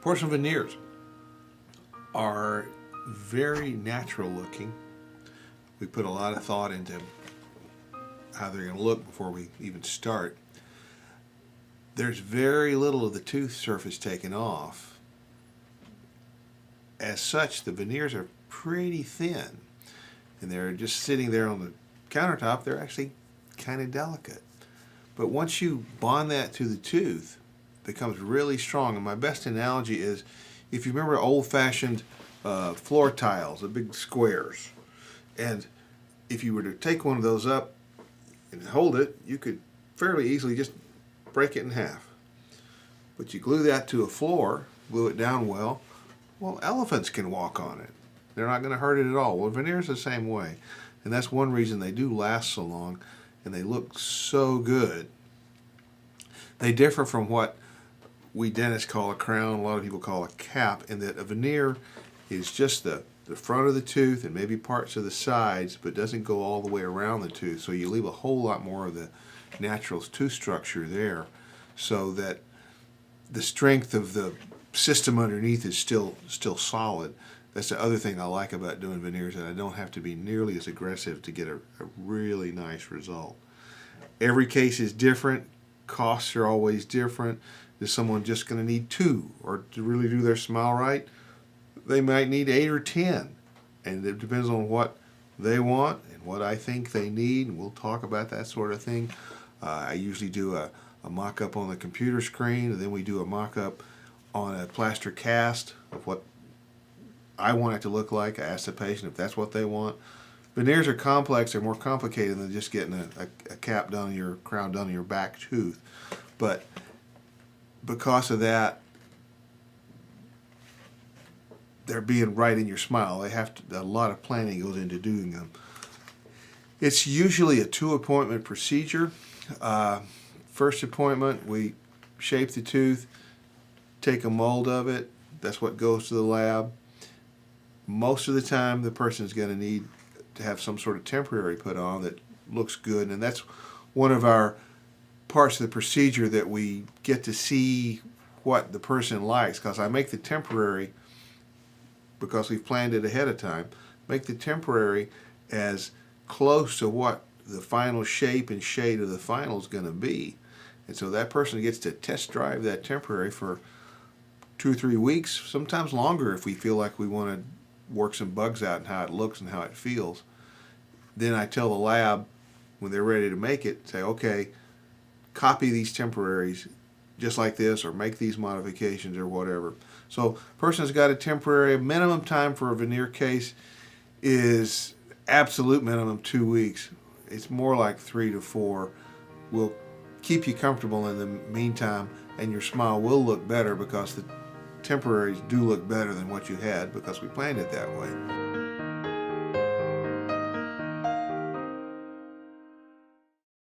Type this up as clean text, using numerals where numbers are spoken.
Porcelain veneers are very natural looking. We put a lot of thought into how they're going to look before we even start. There's very little of the tooth surface taken off. As such, the veneers are pretty thin, and they're just sitting there on the countertop. They're actually kind of delicate. But once you bond that to the tooth, it becomes really strong. And my best analogy is, if you remember old-fashioned floor tiles, the big squares, and if you were to take one of those up and hold it, you could fairly easily just break it in half. But you glue that to a floor, glue it down well, elephants can walk on it. They're not going to hurt it at all. Well, veneers the same way. And that's one reason they do last so long and they look so good. They differ from what we dentists call a crown, a lot of people call a cap, in that a veneer is just the front of the tooth and maybe parts of the sides, but doesn't go all the way around the tooth. So you leave a whole lot more of the natural tooth structure there, so that the strength of the system underneath is still solid. That's the other thing I like about doing veneers, that I don't have to be nearly as aggressive to get a really nice result. Every case is different. Costs are always different. Is someone just going to need 2, or to really do their smile right, they might need 8 or 10, and it depends on what they want and what I think they need, and we'll talk about that sort of thing. I usually do a mock-up on the computer screen, and then we do a mock-up on a plaster cast of what I want it to look like. I ask the patient if that's what they want. Veneers are complex. They're more complicated than just getting a cap done on your crown done on your back tooth. But because of that, they're being right in your smile. They have to, a lot of planning goes into doing them. It's usually a 2-appointment procedure. First appointment, we shape the tooth, take a mold of it. That's what goes to the lab. Most of the time, the person's going to need to have some sort of temporary put on that looks good, and that's one of our parts of the procedure, that we get to see what the person likes, because I make the temporary, because we've planned it ahead of time, make the temporary as close to what the final shape and shade of the final is going to be. And so that person gets to test drive that temporary for 2 or 3 weeks, sometimes longer if we feel like we want to work some bugs out and how it looks and how it feels. Then I tell the lab, when they're ready to make it, say, okay, copy these temporaries just like this, or make these modifications or whatever. So person's got a temporary. Minimum time for a veneer case is absolute minimum 2 weeks. It's more like 3 to 4. We'll keep you comfortable in the meantime, and your smile will look better because the temporaries do look better than what you had, because we planned it that way.